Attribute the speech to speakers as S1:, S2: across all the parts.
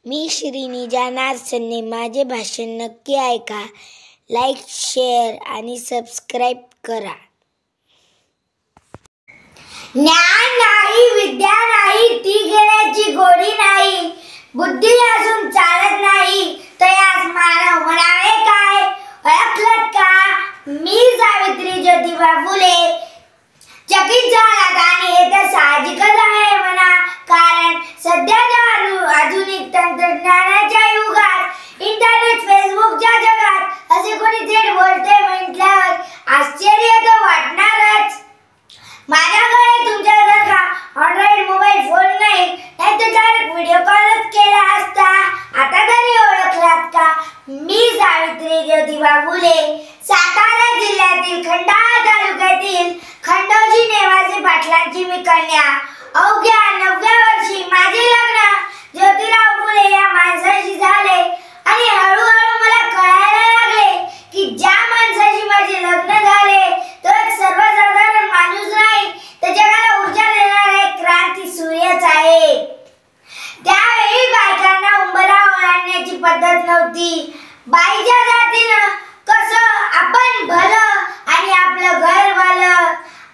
S1: मी श्रीनिजा नारसन्ने. माझे भाषण नक्की ऐका. लाईक, शेअर आणि सबस्क्राईब करा. ज्ञान नाही, विद्या नाही, ती घेण्याची गोडी नाही. बुद्धी असून चालत नाही, तयास मानव म्हणावे काय? ओळखलत का? मी सावित्री ज्योतिबा फुले. चकित झालात आणि हे तर साहजिकच आहे म्हणा, कारण सध्याच्या आधुनिक तंत्रज्ञानाच्या युगात, इंटरनेट, फेसबुकच्या जगात असे कोणी थेट बोलते म्हटल्यावर आश्चर्य तर वाटणारच. माझ्याकडे तुमच्यासारखा अँड्रॉइड मोबाईल फोन नाही, नाहीतर डायरेक्ट व्हिडिओ कॉलच केला असता. आता तरी ओळखलात का? मी सावित्री ज्योतिबा फुले. सातारा जिल्ह्यातील खंडाळा तालुक्यातील खंडोजी नेवासे पाटलांची मी कन्या. अवघ्या 9व्या वर्षी माझे लग्न ज्योतिराव फुले या माणसाशी झाले आणि हळूहळू मला कळायला लागले की ज्या माणसाशी माझे लग्न झाले तो एक सर्वसाधारण माणूस नाही, तर जगाला ऊर्जा देणारा एक क्रांती सूर्यच आहे. त्यावेळी बायकांना उंबरा ओलांडण्याची पद्धत नव्हती. बाईच्या जातीनं कसं आपण भलं आणि आपलं घर भलं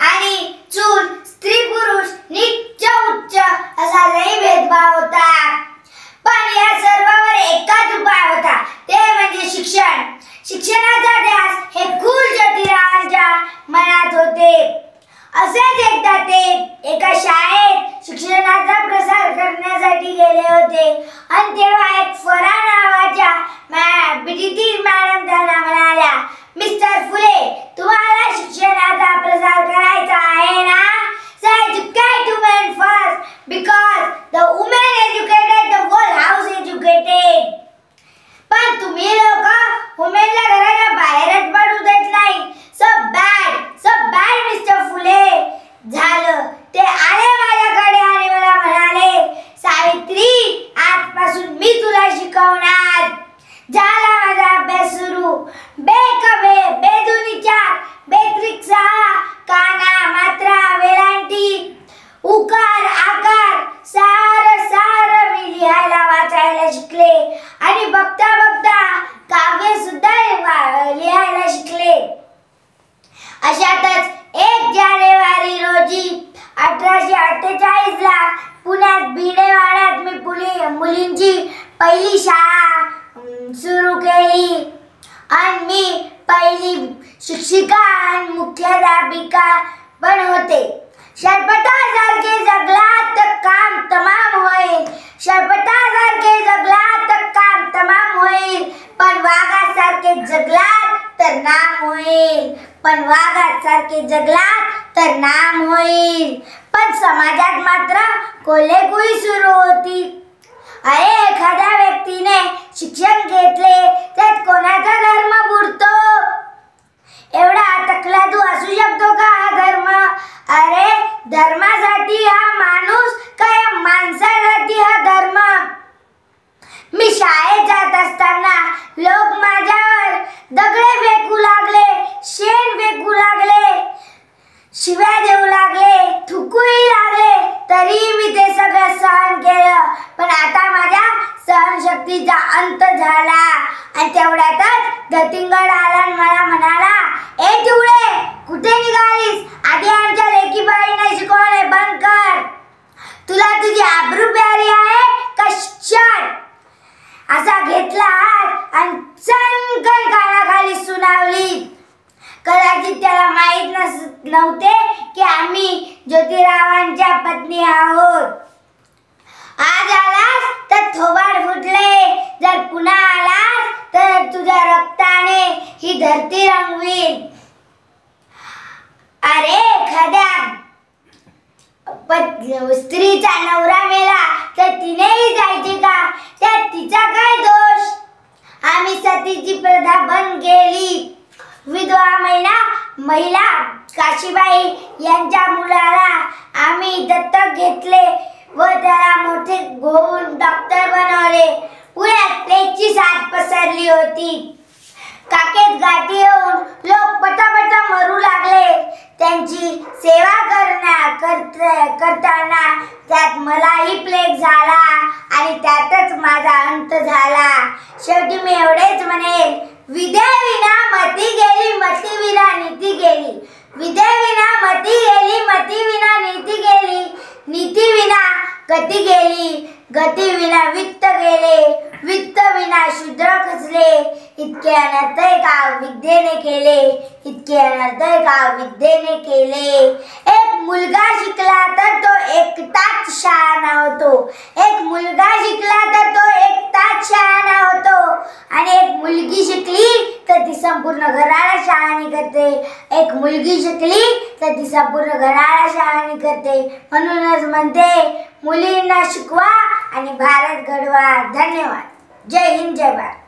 S1: आणि चूल, स्त्री पुरुष, नीच उच्च असा लई भेदभाव होता. पण या सर्वावर एकच उपाय होता, ते म्हणजे शिक्षण. शिक्षणाचा ध्यास हे कुल ज्योतिरावांच्या मनात होते. असेच एकदा ते एका शाळेत शिक्षणाचा प्रसार करण्यासाठी गेले होते आणि तेव्हा एक फरा नावाच्या मॅडम त्यांना म्हणाल्या, मिस्टर फुले, तुम्हाला शिक्षणाचा प्रसार करायचा आहे ना? So educate women first, because the women educated, the whole house educated. पण तुम्ही लोक वुमेनला घराच्या बाहेरच पडू देत नाही. So bad मिस्टर फुले. झालं ते आले माझ्याकडे आणि मला म्हणाले, सावित्री, आजपासून मी तुला शिकवणार. झाला माझा अभ्यास सुरू. बेकबे, बेदुनी 4, बेत्रिक 6, काना, मात्रा, वेलांटी, उकार, आकार, सार मी लिहायला वाचायला शिकले आणि बघता बघता काव्य सुद्धा लिहायला शिकले. अशातच 1 जानेवारी रोजी 1848 ला पुण्यात भिडेवाड्यात मी मुलींची पहिली शाळा सुरू केली आणि मी पहिली शिक्षिका आणि मुख्याध्यापिका पण होते. शेर्पटासारखे जगलात तर काम तमाम होईल. शेर्पटासारखे जगलात तर काम तमाम होईल, पण वाघासारखे जगलात तर नाम होईल. पण वाघासारखे जगलात तर नाम होईल. पण समाजात मात्र कोल्हेकुई सुरू होती. एखाद्या व्यक्तीने शिक्षण घेतले तर कोणाचा धर्म बुडतो? एवढा तकलादू असू शकतो का हा धर्म? अरे, धर्मासाठी हा माणूस का या माणसासाठी हा धर्म? मी शाळेत जात असताना लोक माझ्यावर दगडे फेकू लागले, शेण फेकू लागले, शिव्या देऊ लागले, थुकूही लागले, तरी मी ते सगळं सहन केलं. पण आता माझ्या सहनशक्तीचा अंत झाला आणि तेवढ्यातच धतिंगड आला आणि मला म्हणाला, ए चिवडे, कुठे निघालीस? आधी आमच्या लेकीबाईंना शिकवणे बंद कर. तुला तुझी आबरू प्यारी आहे का शिक्षण? असा घेतला हात आणि चणकन कानाखाली सुनावली. कदाचित त्याला माहीत नव्हते की आम्ही ज्योतिरावांच्या पत्नी आहोत. आज आलास तर थोबाड फुटले, जर पुन्हा आलास तर तुझ्या रक्ताने ही धरती रंगवील. अरे, एखाद्या स्त्रीचा नवरा मेला तर तिनेही जायचे का? त्यात तिचा काय दोष? आम्ही सतीची प्रथा बंद केली. विधवा महिला काशीबाई यांच्या मुलाला आम्ही दत्तक घेतले व त्याला मोठे होऊन डॉक्टर बनवले. पुण्यात प्लेगची साथ पसरली होती. काकेत गाठी येऊन लोक पटापटा मरू लागले. त्यांची सेवा करताना त्यात मलाही प्लेग झाला आणि त्यातच माझा अंत झाला. शेवटी मी एवढेच म्हणेल, विद्येविना मती गेली, मती विना नीती गेली. विद्येविना मती गेली, मती विना नीती गेली. नीती विना गती गेली, गती विना वित्त गेले. वित्त विना शूद्र खचले. इतके अनर्थ का विद्येने केले, इतके अनर्थ का विद्येने केले. एक मुलगा शिकला तर तो एकटाच शहाणा होतो. एक मुलगा शिकला तर तो एकटाच शहाणा होतो. आणि एक मुलगी शिकली तर ती संपूर्ण घराला शहाणी करते. एक मुलगी शिकली तर ती संपूर्ण घराला शहाणी करते. म्हणूनच म्हणते, मुलींना शिकवा आणि भारत घडवा. धन्यवाद. जय हिंद, जय भारत.